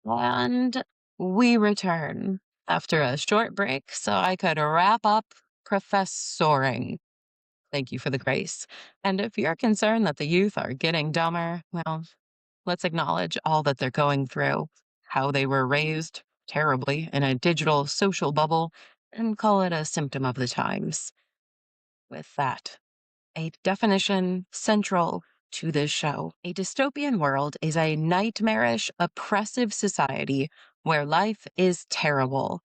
And we return after a short break so I could wrap up professoring. Thank you for the grace. And if you're concerned that the youth are getting dumber, well, let's acknowledge all that they're going through, how they were raised terribly in a digital social bubble, and call it a symptom of the times. With that, a definition central to this show. A dystopian world is a nightmarish, oppressive society where life is terrible,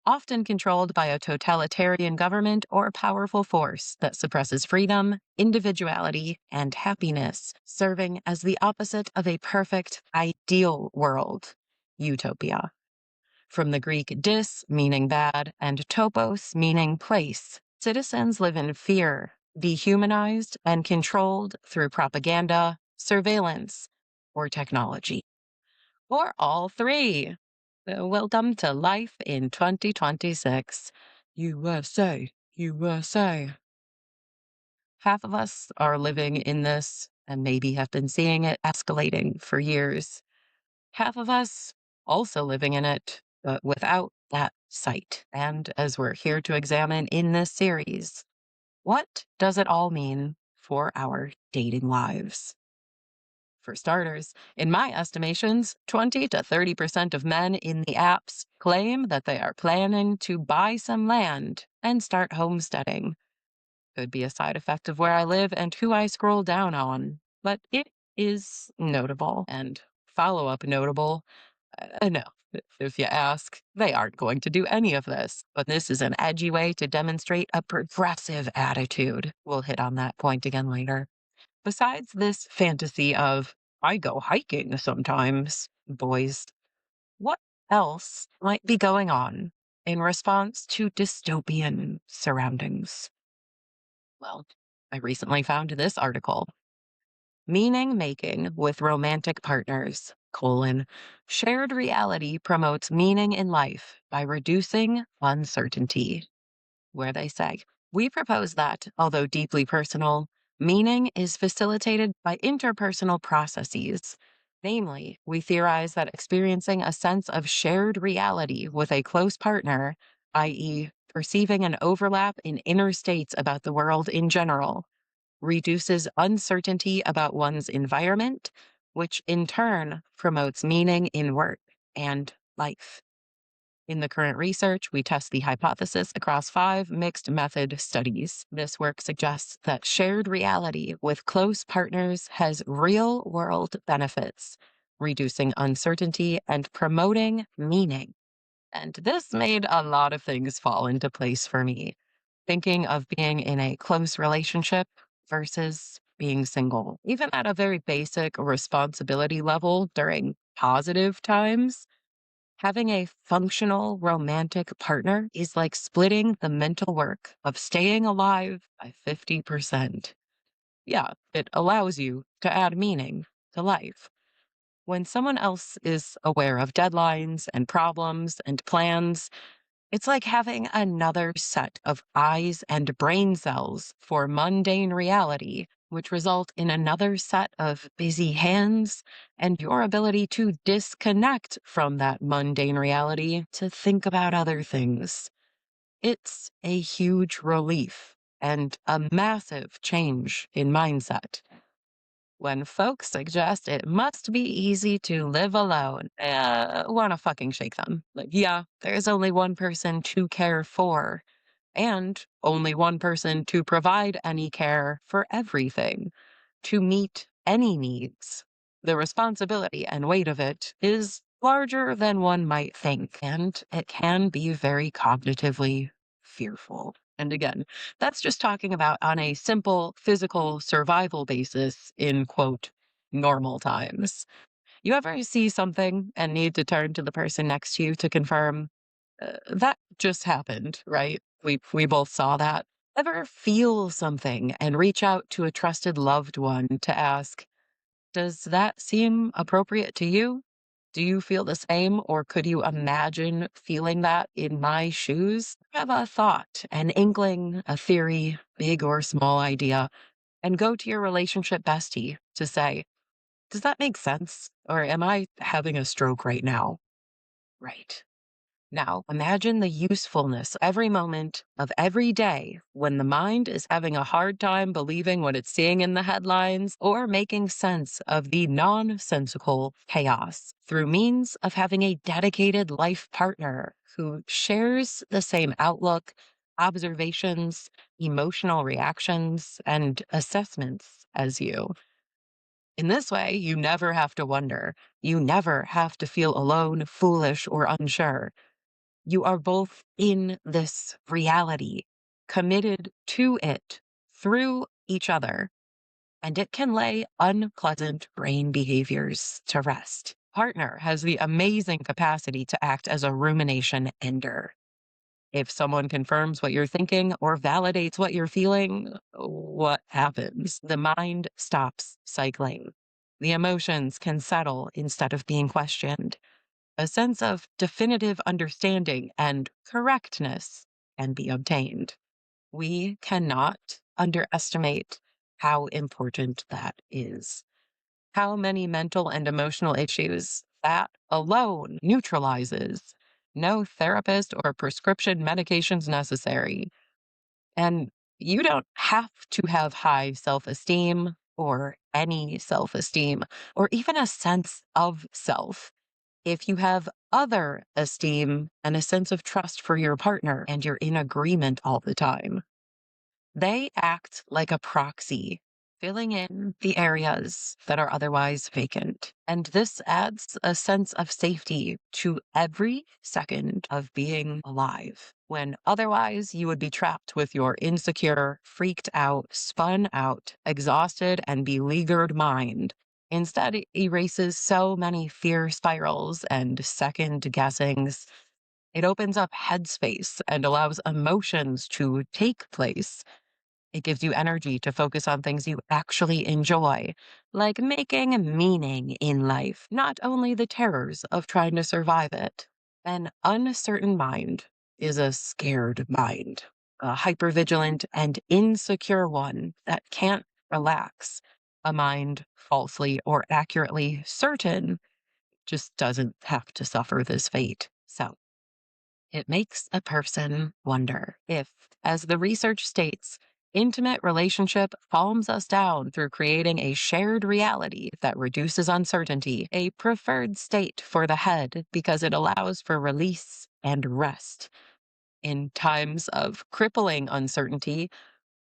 often controlled by a totalitarian government or powerful force that suppresses freedom, individuality, and happiness, serving as the opposite of a perfect, ideal world, utopia. From the Greek dys, meaning bad, and topos, meaning place, citizens live in fear, dehumanized, and controlled through propaganda, surveillance, or technology. Or all three. Welcome to life in 2026. USA, USA. Half of us are living in this and maybe have been seeing it escalating for years. Half of us also living in it, but without that sight. And as we're here to examine in this series, what does it all mean for our dating lives? For starters, in my estimations, 20 to 30% of men in the apps claim that they are planning to buy some land and start homesteading. Could be a side effect of where I live and who I scroll down on, but it is notable and follow-up notable. No, if you ask, they aren't going to do any of this, but this is an edgy way to demonstrate a progressive attitude. We'll hit on that point again later. Besides this fantasy of, I go hiking sometimes, boys, what else might be going on in response to dystopian surroundings? Well, I recently found this article. Meaning making with romantic partners, shared reality promotes meaning in life by reducing uncertainty, where they say, we propose that, although deeply personal, meaning is facilitated by interpersonal processes. Namely, we theorize that experiencing a sense of shared reality with a close partner, i.e., perceiving an overlap in inner states about the world in general, reduces uncertainty about one's environment, which in turn promotes meaning in work and life. In the current research, we test the hypothesis across 5 mixed method studies. This work suggests that shared reality with close partners has real world benefits, reducing uncertainty and promoting meaning. And this made a lot of things fall into place for me. Thinking of being in a close relationship versus being single, even at a very basic responsibility level during positive times. Having a functional romantic partner is like splitting the mental work of staying alive by 50%. Yeah, it allows you to add meaning to life. When someone else is aware of deadlines and problems and plans, it's like having another set of eyes and brain cells for mundane reality, which result in another set of busy hands and your ability to disconnect from that mundane reality to think about other things. It's a huge relief and a massive change in mindset. When folks suggest it must be easy to live alone, wanna fucking shake them. Like, yeah, there's only one person to care for, and only one person to provide any care for everything, to meet any needs. The responsibility and weight of it is larger than one might think, and it can be very cognitively fearful. And again, that's just talking about on a simple physical survival basis in quote, normal times. You ever see something and need to turn to the person next to you to confirm that just happened, right? We both saw that. Ever feel something and reach out to a trusted loved one to ask, does that seem appropriate to you? Do you feel the same, or could you imagine feeling that in my shoes? Have a thought, an inkling, a theory, big or small idea, and go to your relationship bestie to say, does that make sense? Or am I having a stroke right now? Right. Now, imagine the usefulness every moment of every day when the mind is having a hard time believing what it's seeing in the headlines or making sense of the nonsensical chaos through means of having a dedicated life partner who shares the same outlook, observations, emotional reactions, and assessments as you. In this way, you never have to wonder. You never have to feel alone, foolish, or unsure. You are both in this reality, committed to it through each other, and it can lay unpleasant brain behaviors to rest. Partner has the amazing capacity to act as a rumination ender. If someone confirms what you're thinking or validates what you're feeling, what happens? The mind stops cycling. The emotions can settle instead of being questioned. A sense of definitive understanding and correctness can be obtained. We cannot underestimate how important that is. How many mental and emotional issues that alone neutralizes. No therapist or prescription medications necessary. And you don't have to have high self esteem or any self esteem or even a sense of self if you have other esteem and a sense of trust for your partner and you're in agreement all the time. They act like a proxy, filling in the areas that are otherwise vacant. And this adds a sense of safety to every second of being alive, when otherwise you would be trapped with your insecure, freaked out, spun out, exhausted, and beleaguered mind. Instead, it erases so many fear spirals and second guessings. It opens up headspace and allows emotions to take place. It gives you energy to focus on things you actually enjoy, like making meaning in life, not only the terrors of trying to survive it. An uncertain mind is a scared mind, a hypervigilant and insecure one that can't relax. A mind falsely or accurately certain just doesn't have to suffer this fate. So, it makes a person wonder if, as the research states, intimate relationship calms us down through creating a shared reality that reduces uncertainty, a preferred state for the head because it allows for release and rest. In times of crippling uncertainty,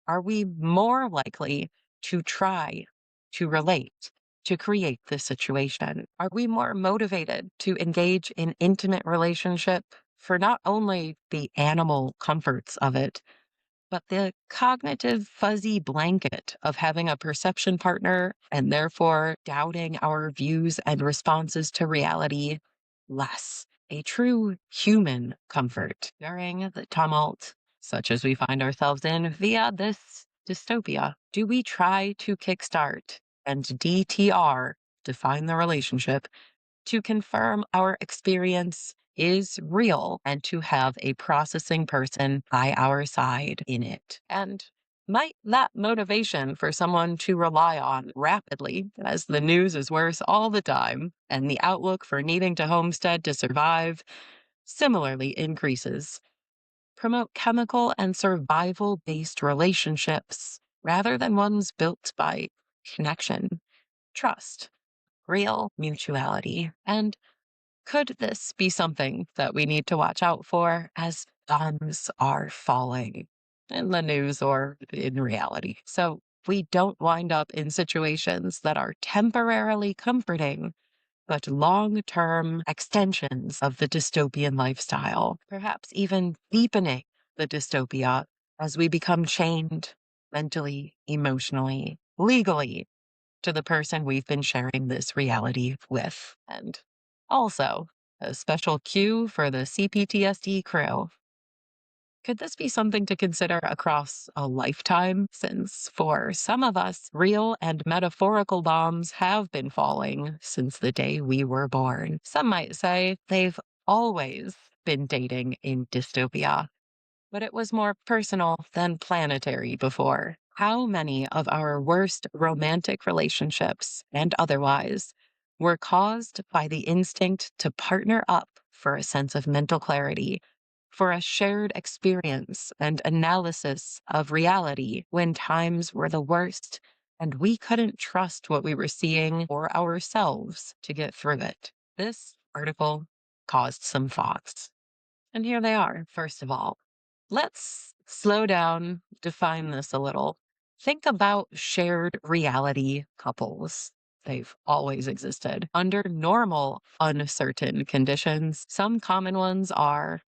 are we more likely to try to relate, to create this situation? Are we more motivated to engage in intimate relationship for not only the animal comforts of it, but the cognitive fuzzy blanket of having a perception partner and therefore doubting our views and responses to reality less? A true human comfort during the tumult, such as we find ourselves in via this dystopia. Do we try to kickstart and DTR, define the relationship, to confirm our experience is real and to have a processing person by our side in it? And might that motivation for someone to rely on rapidly, as the news is worse all the time, and the outlook for needing to homestead to survive similarly increases, promote chemical and survival based relationships rather than ones built by connection, trust, real mutuality, and could this be something that we need to watch out for as bombs are falling in the news or in reality? So we don't wind up in situations that are temporarily comforting, but long term extensions of the dystopian lifestyle, perhaps even deepening the dystopia as we become chained mentally, emotionally, legally to the person we've been sharing this reality with. And also, a special cue for the CPTSD crew. Could this be something to consider across a lifetime? Since for some of us, real and metaphorical bombs have been falling since the day we were born. Some might say they've always been dating in dystopia, but it was more personal than planetary before. How many of our worst romantic relationships and otherwise were caused by the instinct to partner up for a sense of mental clarity, for a shared experience and analysis of reality when times were the worst and we couldn't trust what we were seeing or ourselves to get through it. This article caused some thoughts. And here they are. First of all, let's slow down, define this a little. Think about shared reality couples. They've always existed. Under normal, uncertain conditions, some common ones are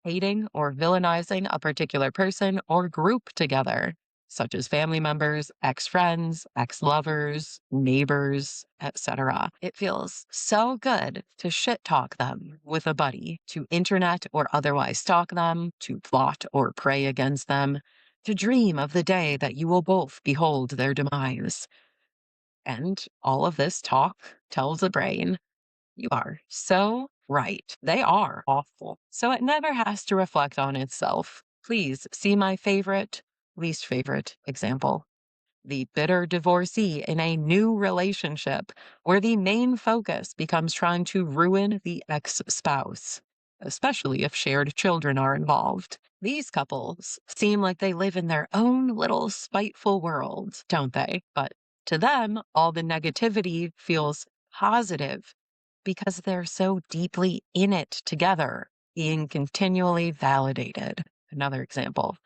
hating or villainizing a particular person or group together, such as family members, ex-friends, ex-lovers, neighbors, etc. It feels so good to shit talk them with a buddy, to internet or otherwise stalk them, to plot or pray against them, to dream of the day that you will both behold their demise. And all of this talk tells the brain, you are so right. They are awful. So it never has to reflect on itself. Please see my least favorite example. The bitter divorcee in a new relationship where the main focus becomes trying to ruin the ex spouse, especially if shared children are involved. These couples seem like they live in their own little spiteful world, don't they? But to them, all the negativity feels positive because they're so deeply in it together, being continually validated. Another example,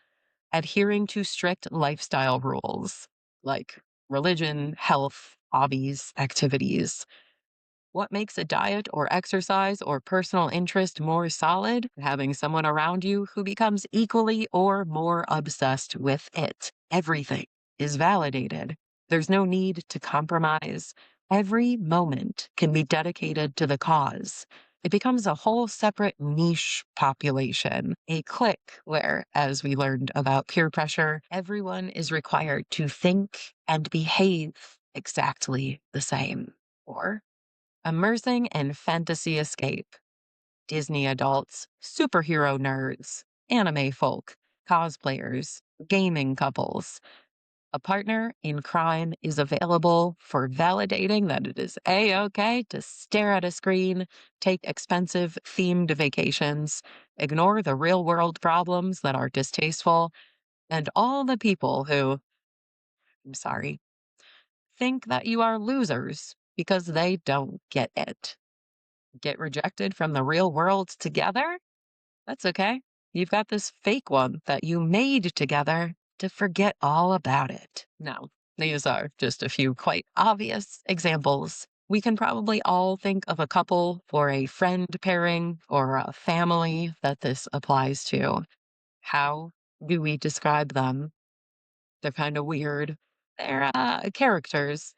adhering to strict lifestyle rules like religion, health, hobbies, activities. What makes a diet or exercise or personal interest more solid? Having someone around you who becomes equally or more obsessed with it. Everything is validated. There's no need to compromise. Every moment can be dedicated to the cause. It becomes a whole separate niche population, a clique where, as we learned about peer pressure, everyone is required to think and behave exactly the same. Or immersing in fantasy escape. Disney adults, superhero nerds, anime folk, cosplayers, gaming couples. A partner in crime is available for validating that it is A-OK to stare at a screen, take expensive themed vacations, ignore the real world problems that are distasteful, and all the people who, I'm sorry, think that you are losers because they don't get it. Get rejected from the real world together? That's okay. You've got this fake one that you made together to forget all about it. Now, these are just a few quite obvious examples. We can probably all think of a couple or a friend pairing or a family that this applies to. How do we describe them? They're kind of weird. They're characters.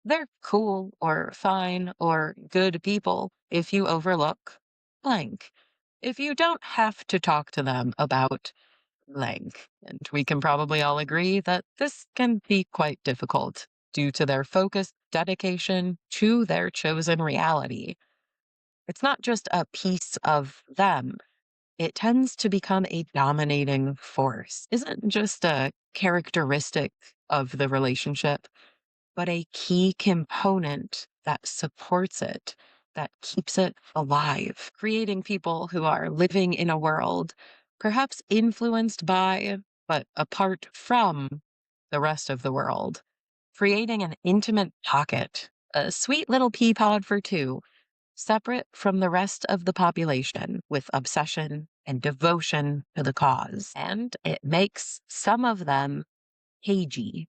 They're cool or fine or good people if you overlook blank. If you don't have to talk to them about blank. And we can probably all agree that this can be quite difficult due to their focused dedication to their chosen reality. It's not just a piece of them. It tends to become a dominating force. Isn't just a characteristic of the relationship, but a key component that supports it, that keeps it alive, creating people who are living in a world perhaps influenced by, but apart from the rest of the world, creating an intimate pocket, a sweet little pea pod for two, separate from the rest of the population with obsession and devotion to the cause. And it makes some of them cagey.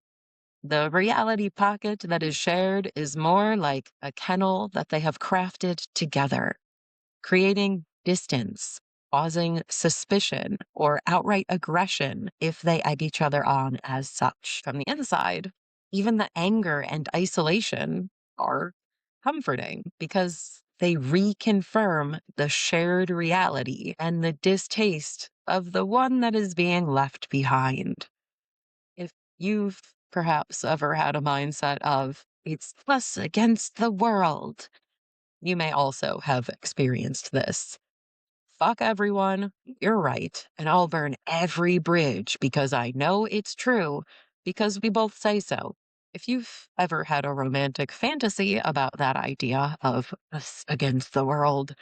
The reality pocket that is shared is more like a kennel that they have crafted together, creating distance, causing suspicion or outright aggression if they egg each other on as such. From the inside, even the anger and isolation are comforting because they reconfirm the shared reality and the distaste of the one that is being left behind. If you've perhaps ever had a mindset of, it's us against the world, you may also have experienced this. Fuck everyone, you're right, and I'll burn every bridge because I know it's true, because we both say so. If you've ever had a romantic fantasy about that idea of us against the world,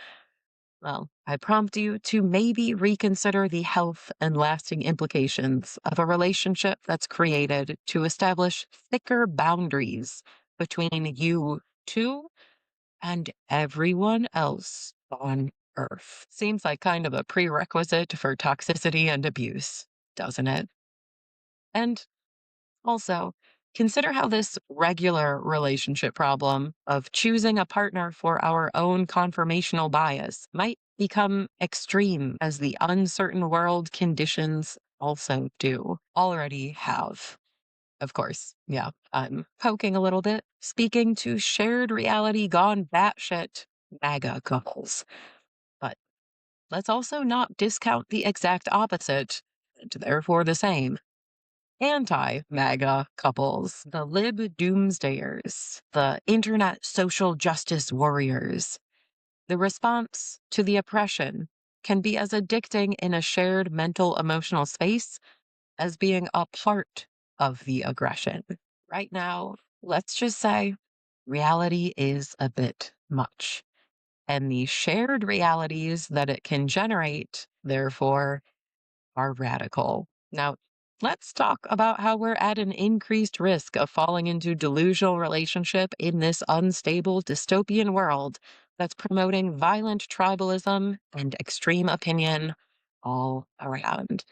Well, I prompt you to maybe reconsider the health and lasting implications of a relationship that's created to establish thicker boundaries between you two and everyone else on Earth. Seems like kind of a prerequisite for toxicity and abuse, doesn't it? And also, consider how this regular relationship problem of choosing a partner for our own conformational bias might become extreme as the uncertain world conditions also do, already have. Of course, yeah, I'm poking a little bit, speaking to shared reality gone batshit MAGA couples. But let's also not discount the exact opposite, and therefore the same anti MAGA couples, the lib doomsdayers, the internet social justice warriors. The response to the oppression can be as addicting in a shared mental emotional space as being a part of the aggression. Right now, let's just say reality is a bit much. And the shared realities that it can generate, therefore, are radical. Now, let's talk about how we're at an increased risk of falling into delusional relationship in this unstable dystopian world that's promoting violent tribalism and extreme opinion all around.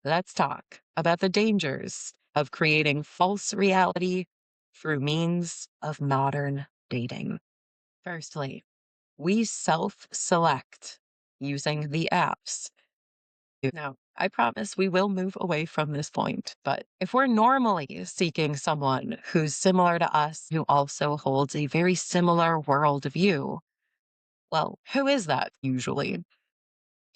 Let's talk about the dangers of creating false reality through means of modern dating. Firstly, we self select using the apps. Now, I promise we will move away from this point, but if we're normally seeking someone who's similar to us, who also holds a very similar worldview, well, who is that usually?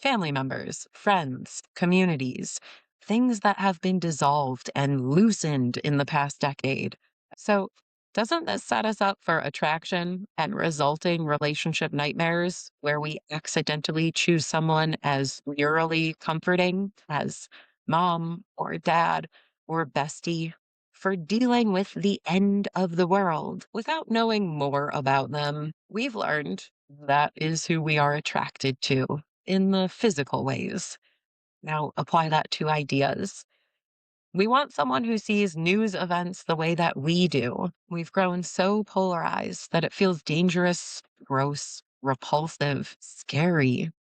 Family members, friends, communities, things that have been dissolved and loosened in the past decade. So, doesn't this set us up for attraction and resulting relationship nightmares where we accidentally choose someone as eerily comforting as mom or dad or bestie for dealing with the end of the world without knowing more about them? We've learned that is who we are attracted to in the physical ways. Now, apply that to ideas. We want someone who sees news events the way that we do. We've grown so polarized that it feels dangerous, gross, repulsive, scary,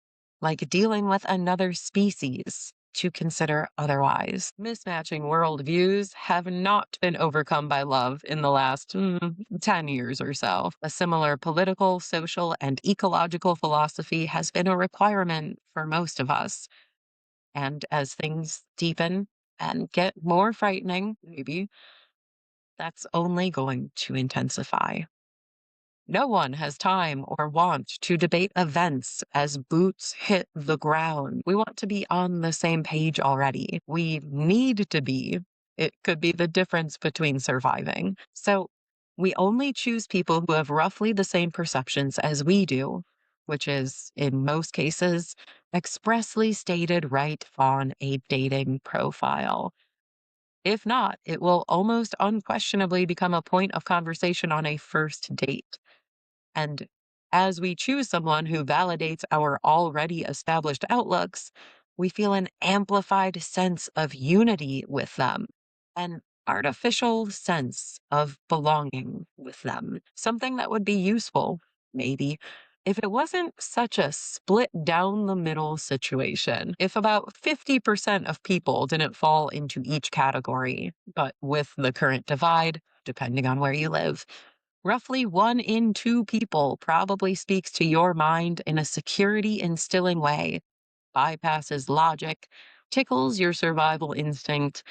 like dealing with another species to consider otherwise. Mismatching worldviews have not been overcome by love in the last 10 years or so. A similar political, social, and ecological philosophy has been a requirement for most of us. And as things deepen and get more frightening, maybe, that's only going to intensify. No one has time or want to debate events as boots hit the ground. We want to be on the same page already. We need to be. It could be the difference between surviving. So we only choose people who have roughly the same perceptions as we do, which is, in most cases, expressly stated right on a dating profile. If not, it will almost unquestionably become a point of conversation on a first date. And as we choose someone who validates our already established outlooks, we feel an amplified sense of unity with them, an artificial sense of belonging with them, something that would be useful, maybe, if it wasn't such a split down the middle situation. If about 50% of people didn't fall into each category, but with the current divide, depending on where you live, roughly 1 in 2 people probably speaks to your mind in a security instilling way, bypasses logic, tickles your survival instinct,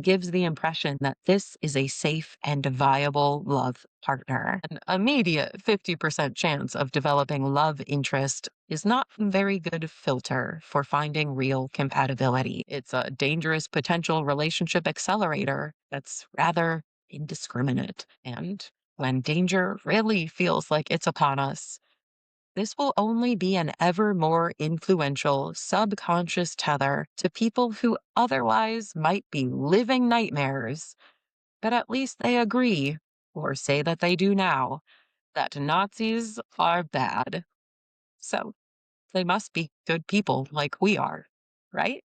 gives the impression that this is a safe and viable love partner. An immediate 50% chance of developing love interest is not a very good filter for finding real compatibility. It's a dangerous potential relationship accelerator that's rather indiscriminate. And when danger really feels like it's upon us, this will only be an ever more influential subconscious tether to people who otherwise might be living nightmares, but at least they agree, or say that they do now, that Nazis are bad. So, they must be good people like we are, right?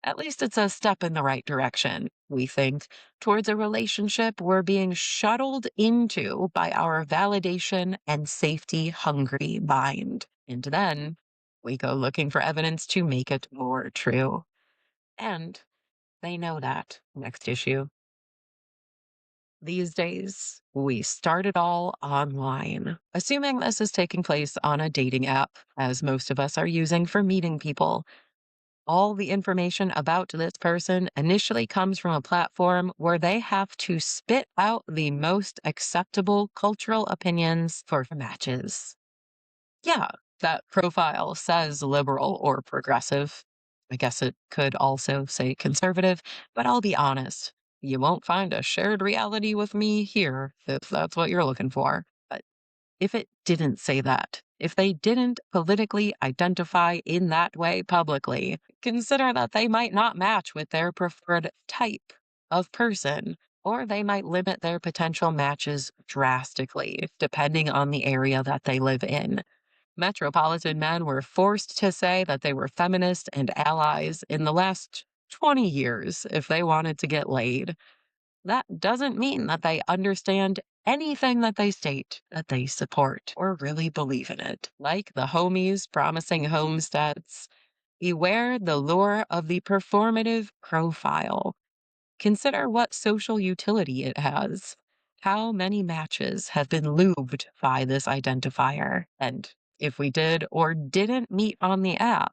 At least it's a step in the right direction, we think, towards a relationship we're being shuttled into by our validation and safety hungry mind. And then we go looking for evidence to make it more true. And they know that. Next issue. These days, we start it all online, assuming this is taking place on a dating app, as most of us are using for meeting people. All the information about this person initially comes from a platform where they have to spit out the most acceptable cultural opinions for matches. Yeah, that profile says liberal or progressive. I guess it could also say conservative, but I'll be honest. You won't find a shared reality with me here if that's what you're looking for. But if it didn't say that, if they didn't politically identify in that way publicly, consider that they might not match with their preferred type of person, or they might limit their potential matches drastically, depending on the area that they live in. Metropolitan men were forced to say that they were feminist and allies in the last 20 years if they wanted to get laid. That doesn't mean that they understand anything that they state that they support or really believe in it. Like the homies promising homesteads, beware the lure of the performative profile. Consider what social utility it has. How many matches have been lubed by this identifier? And if we did or didn't meet on the app,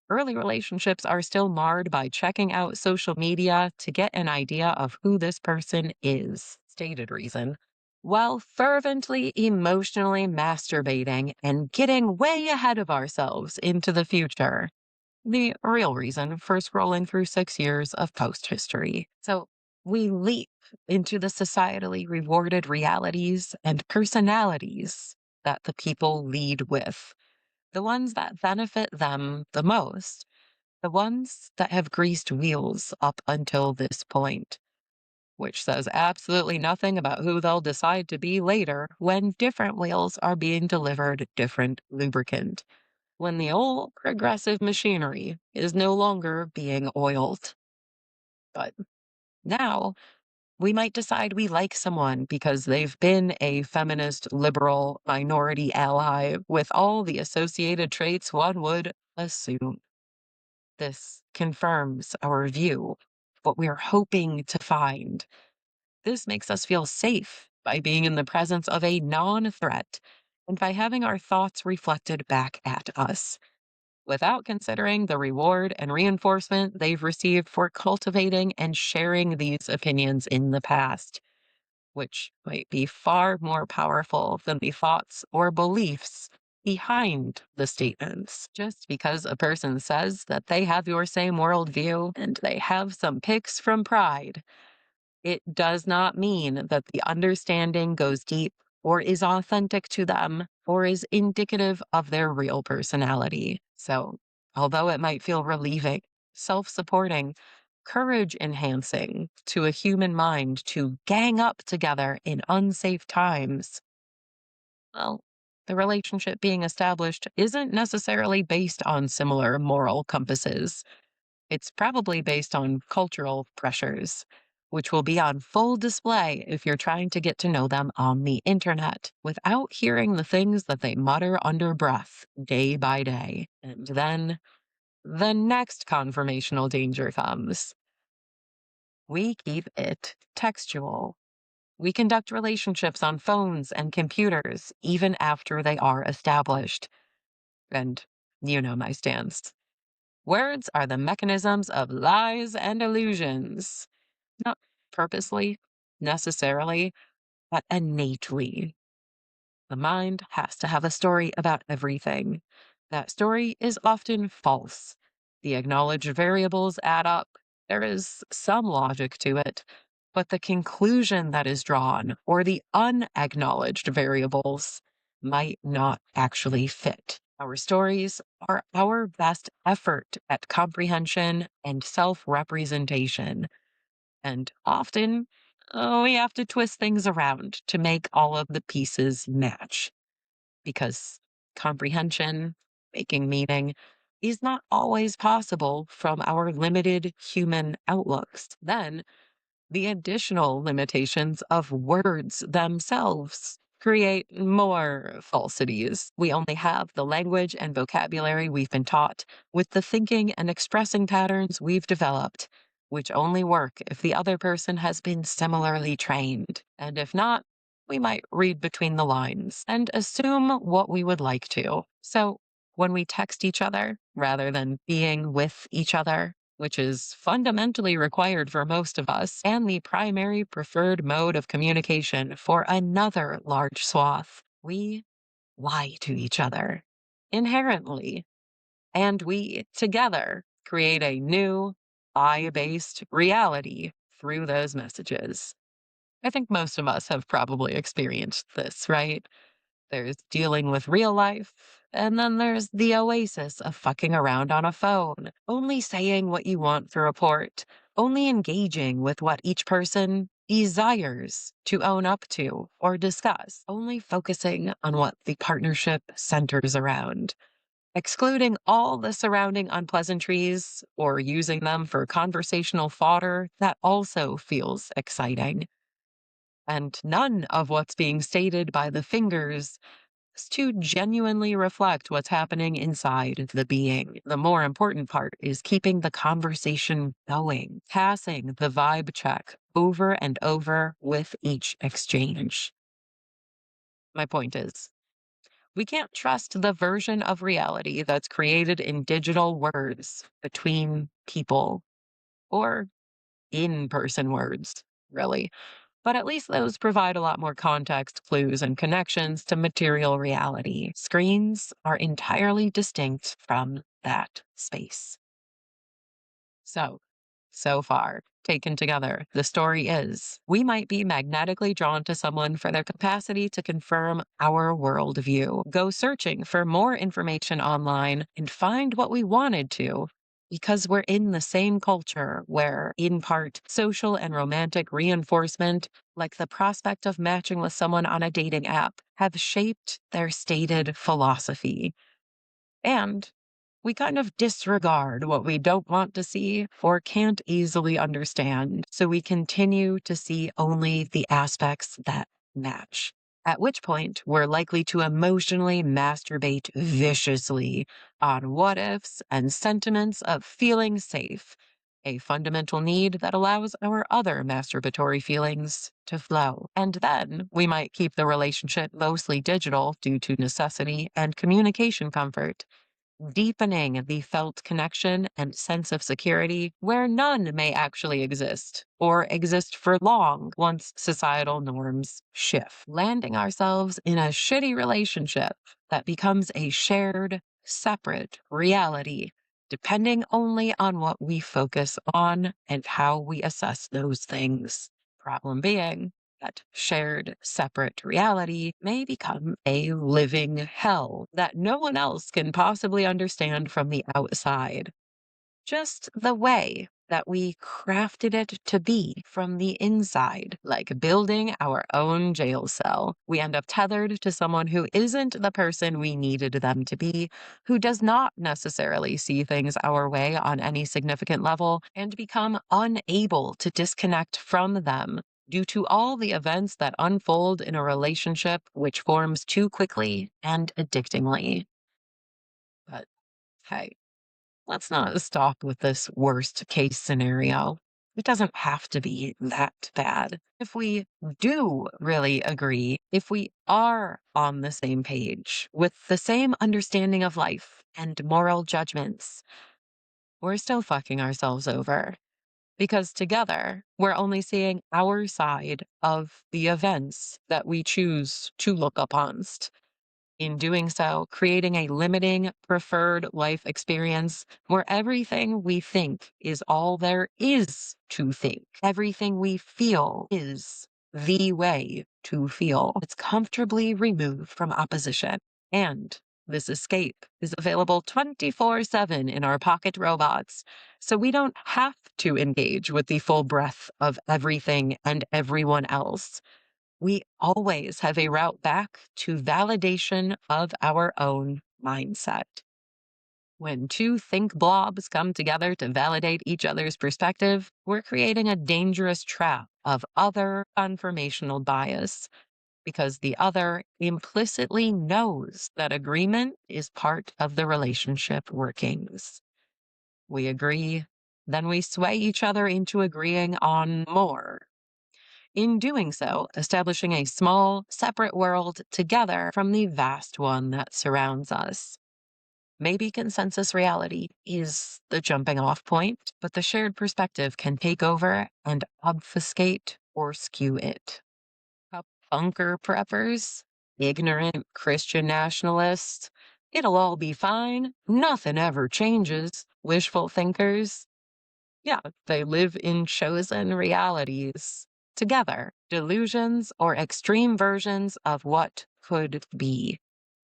early relationships are still marred by checking out social media to get an idea of who this person is. Stated reason. While fervently emotionally masturbating and getting way ahead of ourselves into the future, the real reason for scrolling through 6 years of post history. So we leap into the societally rewarded realities and personalities that the people lead with, the ones that benefit them the most, the ones that have greased wheels up until this point, which says absolutely nothing about who they'll decide to be later when different wheels are being delivered different lubricant, when the old progressive machinery is no longer being oiled. But now we might decide we like someone because they've been a feminist, liberal, minority ally with all the associated traits one would assume. This confirms our view, what we're hoping to find. This makes us feel safe by being in the presence of a non threat and by having our thoughts reflected back at us, without considering the reward and reinforcement they've received for cultivating and sharing these opinions in the past, which might be far more powerful than the thoughts or beliefs behind the statements. Just because a person says that they have your same worldview and they have some picks from Pride, it does not mean that the understanding goes deep or is authentic to them or is indicative of their real personality. So, although it might feel relieving, self supporting, courage enhancing to a human mind to gang up together in unsafe times, well, the relationship being established isn't necessarily based on similar moral compasses. It's probably based on cultural pressures, which will be on full display if you're trying to get to know them on the internet without hearing the things that they mutter under breath day by day. And then the next confirmational danger comes. We keep it textual. We conduct relationships on phones and computers even after they are established. And you know my stance. Words are the mechanisms of lies and illusions, not purposely, necessarily, but innately. The mind has to have a story about everything. That story is often false. The acknowledged variables add up. There is some logic to it, but the conclusion that is drawn or the unacknowledged variables might not actually fit. Our stories are our best effort at comprehension and self representation. And often, we have to twist things around to make all of the pieces match because comprehension making meaning is not always possible from our limited human outlooks. Then the additional limitations of words themselves create more falsities. We only have the language and vocabulary we've been taught, with the thinking and expressing patterns we've developed, which only work if the other person has been similarly trained. And if not, we might read between the lines and assume what we would like to. So, when we text each other rather than being with each other, which is fundamentally required for most of us and the primary preferred mode of communication for another large swath, we lie to each other inherently. And we together create a new I based reality through those messages. I think most of us have probably experienced this, right? There's dealing with real life, and then there's the oasis of fucking around on a phone, only saying what you want to report, only engaging with what each person desires to own up to or discuss, only focusing on what the partnership centers around, excluding all the surrounding unpleasantries or using them for conversational fodder that also feels exciting. And none of what's being stated by the fingers is to genuinely reflect what's happening inside the being. The more important part is keeping the conversation going, passing the vibe check over and over with each exchange. My point is, we can't trust the version of reality that's created in digital words between people or in person words, really. But at least those provide a lot more context, clues, and connections to material reality. Screens are entirely distinct from that space. So far, taken together, the story is we might be magnetically drawn to someone for their capacity to confirm our worldview, go searching for more information online, and find what we wanted to because we're in the same culture where, in part, social and romantic reinforcement, like the prospect of matching with someone on a dating app, have shaped their stated philosophy. And we kind of disregard what we don't want to see or can't easily understand. So we continue to see only the aspects that match. At which point, we're likely to emotionally masturbate viciously on what ifs and sentiments of feeling safe, a fundamental need that allows our other masturbatory feelings to flow. And then we might keep the relationship mostly digital due to necessity and communication comfort, deepening the felt connection and sense of security where none may actually exist or exist for long once societal norms shift, landing ourselves in a shitty relationship that becomes a shared, separate reality, depending only on what we focus on and how we assess those things. Problem being, that shared, separate reality may become a living hell that no one else can possibly understand from the outside. Just the way that we crafted it to be from the inside, like building our own jail cell. We end up tethered to someone who isn't the person we needed them to be, who does not necessarily see things our way on any significant level, and become unable to disconnect from them due to all the events that unfold in a relationship which forms too quickly and addictingly. But hey, let's not stop with this worst case scenario. It doesn't have to be that bad. If we do really agree, if we are on the same page with the same understanding of life and moral judgments, we're still fucking ourselves over because together we're only seeing our side of the events that we choose to look upon. In doing so, creating a limiting, preferred life experience where everything we think is all there is to think. Everything we feel is the way to feel. It's comfortably removed from opposition. And this escape is available 24/7 in our pocket robots, so we don't have to engage with the full breadth of everything and everyone else. We always have a route back to validation of our own mindset. When two think blobs come together to validate each other's perspective, we're creating a dangerous trap of other confirmational bias because the other implicitly knows that agreement is part of the relationship workings. We agree, then we sway each other into agreeing on more. In doing so, establishing a small, separate world together from the vast one that surrounds us. Maybe consensus reality is the jumping off point, but the shared perspective can take over and obfuscate or skew it. Bunker preppers, ignorant Christian nationalists, it'll all be fine, nothing ever changes, wishful thinkers. Yeah, they live in chosen realities together, delusions or extreme versions of what could be,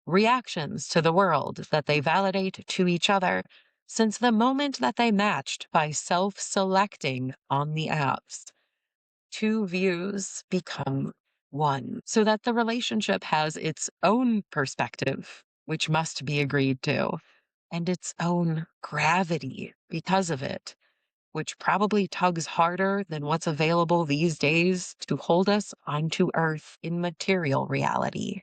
reactions to the world that they validate to each other since the moment that they matched by self selecting on the apps. Two views become one, so that the relationship has its own perspective, which must be agreed to, and its own gravity because of it, which probably tugs harder than what's available these days to hold us onto Earth in material reality.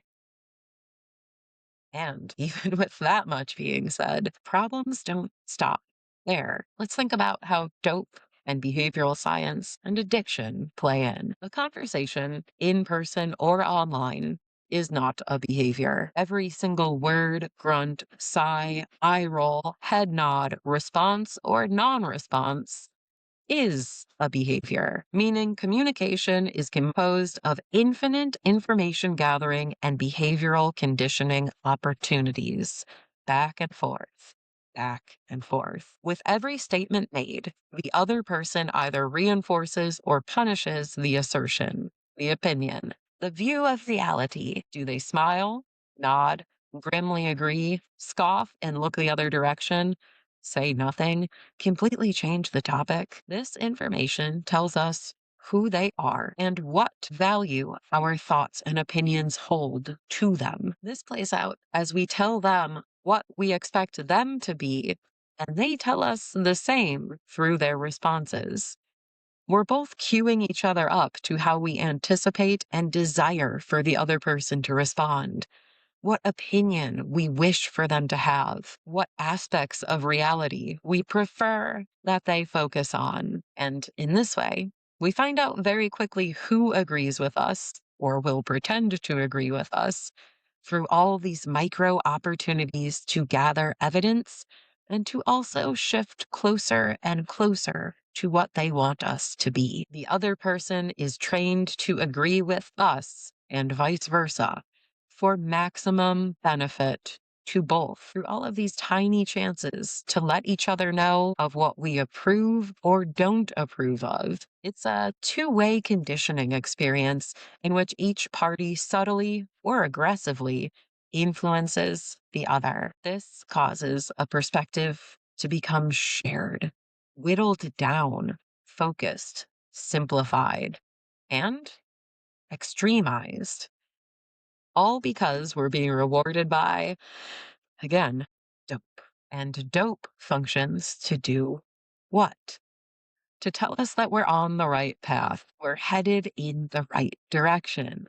And even with that much being said, problems don't stop there. Let's think about how dope and behavioral science and addiction play in. A conversation, in person or online, is not a behavior. Every single word, grunt, sigh, eye roll, head nod, response, or non response is a behavior, meaning communication is composed of infinite information gathering and behavioral conditioning opportunities, back and forth, back and forth. With every statement made, the other person either reinforces or punishes the assertion, the opinion, the view of reality. Do they smile, nod, grimly agree, scoff, and look the other direction? Say nothing, completely change the topic. This information tells us who they are and what value our thoughts and opinions hold to them. This plays out as we tell them what we expect them to be, and they tell us the same through their responses. We're both cueing each other up to how we anticipate and desire for the other person to respond, what opinion we wish for them to have, what aspects of reality we prefer that they focus on. And in this way, we find out very quickly who agrees with us or will pretend to agree with us through all these micro opportunities to gather evidence and to also shift closer and closer to what they want us to be. The other person is trained to agree with us and vice versa for maximum benefit to both through all of these tiny chances to let each other know of what we approve or don't approve of. It's a two-way conditioning experience in which each party subtly or aggressively influences the other. This causes a perspective to become shared, whittled down, focused, simplified, and extremized, all because we're being rewarded by, again, dope. And dope functions to do what? To tell us that we're on the right path, we're headed in the right direction.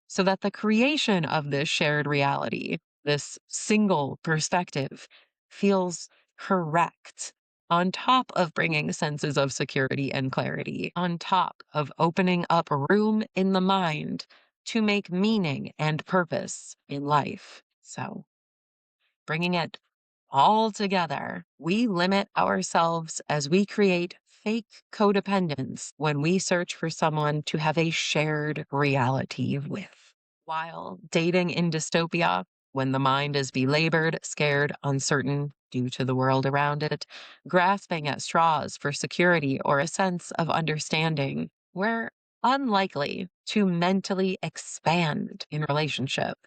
So that the creation of this shared reality, this single perspective, feels correct, on top of bringing senses of security and clarity, on top of opening up room in the mind to make meaning and purpose in life. So, bringing it all together, we limit ourselves as we create fake codependence when we search for someone to have a shared reality with. While dating in dystopia, when the mind is belabored, scared, uncertain due to the world around it, grasping at straws for security or a sense of understanding, we're unlikely to mentally expand in relationship,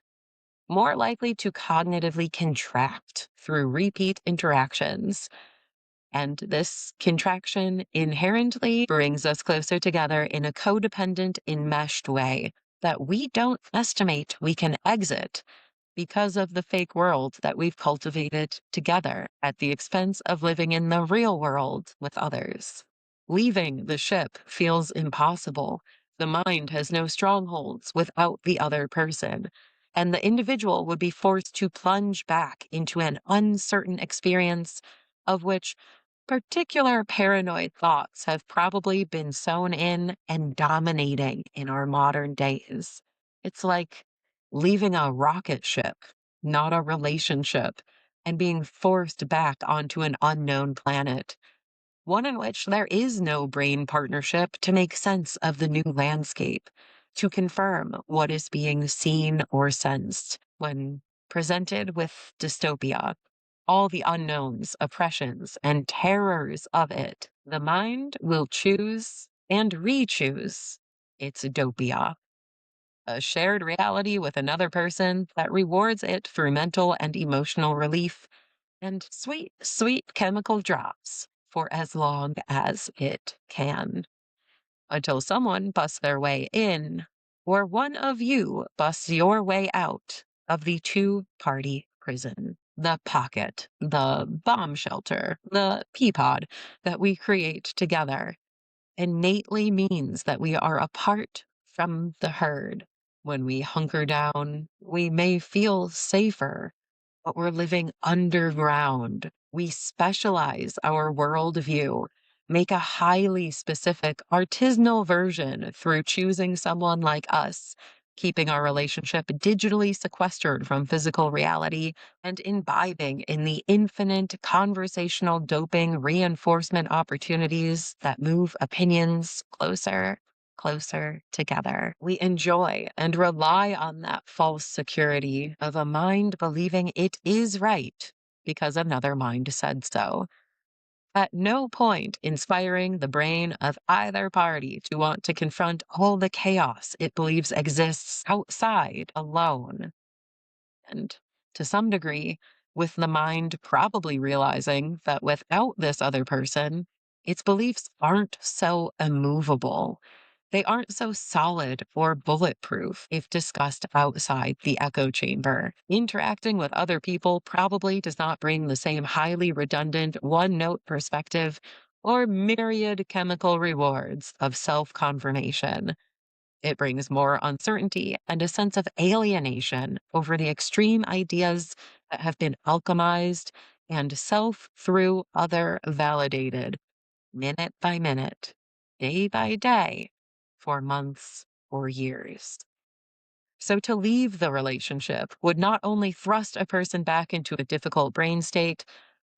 more likely to cognitively contract through repeat interactions. And this contraction inherently brings us closer together in a codependent, enmeshed way that we don't estimate we can exit because of the fake world that we've cultivated together at the expense of living in the real world with others. Leaving the ship feels impossible. The mind has no strongholds without the other person, and the individual would be forced to plunge back into an uncertain experience of which particular paranoid thoughts have probably been sewn in and dominating in our modern days. It's like leaving a rocket ship, not a relationship, and being forced back onto an unknown planet, one in which there is no brain partnership to make sense of the new landscape, to confirm what is being seen or sensed. When presented with dystopia, all the unknowns, oppressions, and terrors of it, the mind will choose and re-choose its dopia, a shared reality with another person that rewards it through mental and emotional relief and sweet, sweet chemical drops for as long as it can, until someone busts their way in, or one of you busts your way out of the two-party prison, the pocket, the bomb shelter, the pea pod that we create together innately means that we are apart from the herd. When we hunker down, we may feel safer, but we're living underground. We specialize our worldview, make a highly specific artisanal version through choosing someone like us, keeping our relationship digitally sequestered from physical reality, and imbibing in the infinite conversational doping reinforcement opportunities that move opinions closer together. We enjoy and rely on that false security of a mind believing it is right because another mind said so. At no point inspiring the brain of either party to want to confront all the chaos it believes exists outside alone. And to some degree, with the mind probably realizing that without this other person, its beliefs aren't so immovable. They aren't so solid or bulletproof if discussed outside the echo chamber. Interacting with other people probably does not bring the same highly redundant, one note perspective or myriad chemical rewards of self confirmation. It brings more uncertainty and a sense of alienation over the extreme ideas that have been alchemized and self through other validated minute by minute, day by day, for months or years. So to leave the relationship would not only thrust a person back into a difficult brain state,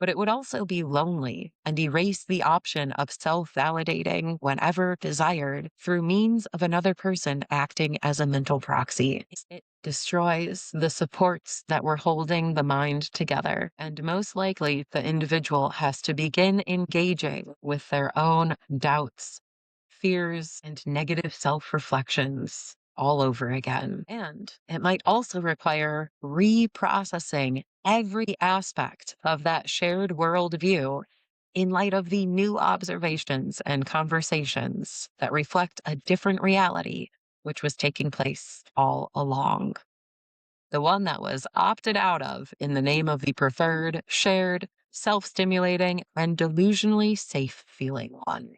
but it would also be lonely and erase the option of self-validating whenever desired through means of another person acting as a mental proxy. It destroys the supports that were holding the mind together, and most likely the individual has to begin engaging with their own doubts, fears, and negative self-reflections all over again. And it might also require reprocessing every aspect of that shared worldview in light of the new observations and conversations that reflect a different reality which was taking place all along. The one that was opted out of in the name of the preferred, shared, self stimulating, and delusionally safe feeling one.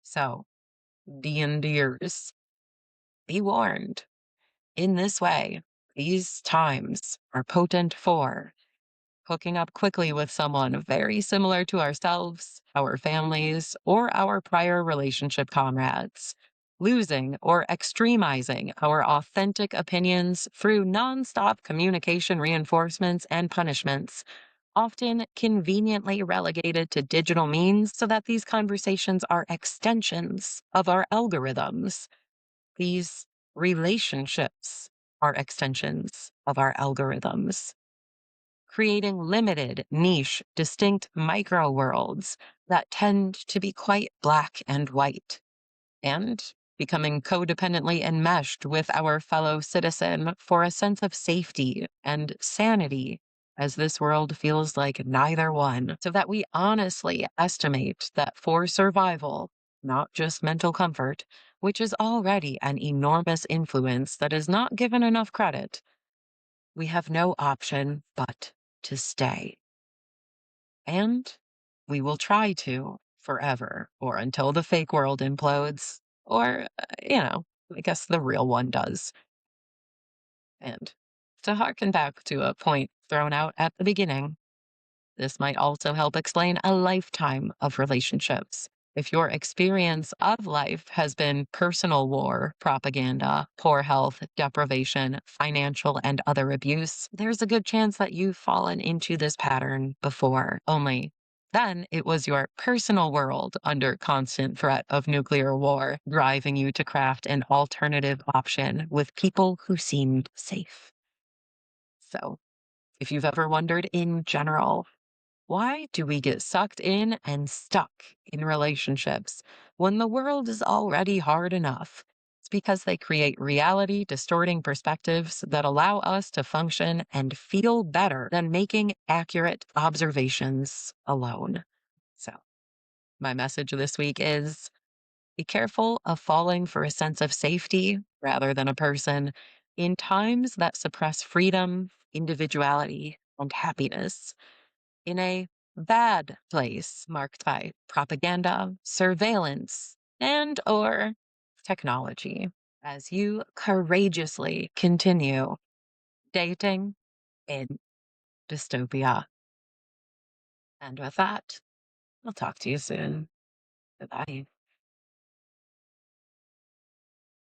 So, D&Ders, be warned. In this way, these times are potent for hooking up quickly with someone very similar to ourselves, our families, or our prior relationship comrades, losing or extremizing our authentic opinions through nonstop communication reinforcements and punishments, often conveniently relegated to digital means so that these conversations are extensions of our algorithms. These relationships are extensions of our algorithms, creating limited, niche, distinct micro worlds that tend to be quite black and white, and becoming codependently enmeshed with our fellow citizen for a sense of safety and sanity, as this world feels like neither one, so that we honestly estimate that for survival, not just mental comfort, which is already an enormous influence that is not given enough credit, we have no option but to stay. And we will try to forever or until the fake world implodes or, I guess the real one does. And to harken back to a point thrown out at the beginning, this might also help explain a lifetime of relationships. If your experience of life has been personal war, propaganda, poor health, deprivation, financial and other abuse, there's a good chance that you've fallen into this pattern before. Only then it was your personal world under constant threat of nuclear war driving you to craft an alternative option with people who seemed safe. So, if you've ever wondered in general, why do we get sucked in and stuck in relationships when the world is already hard enough? It's because they create reality distorting perspectives that allow us to function and feel better than making accurate observations alone. So, my message this week is be careful of falling for a sense of safety rather than a person in times that suppress freedom, individuality, and happiness in a bad place marked by propaganda, surveillance, and or technology as you courageously continue dating in dystopia. And with that, I'll talk to you soon. Goodbye.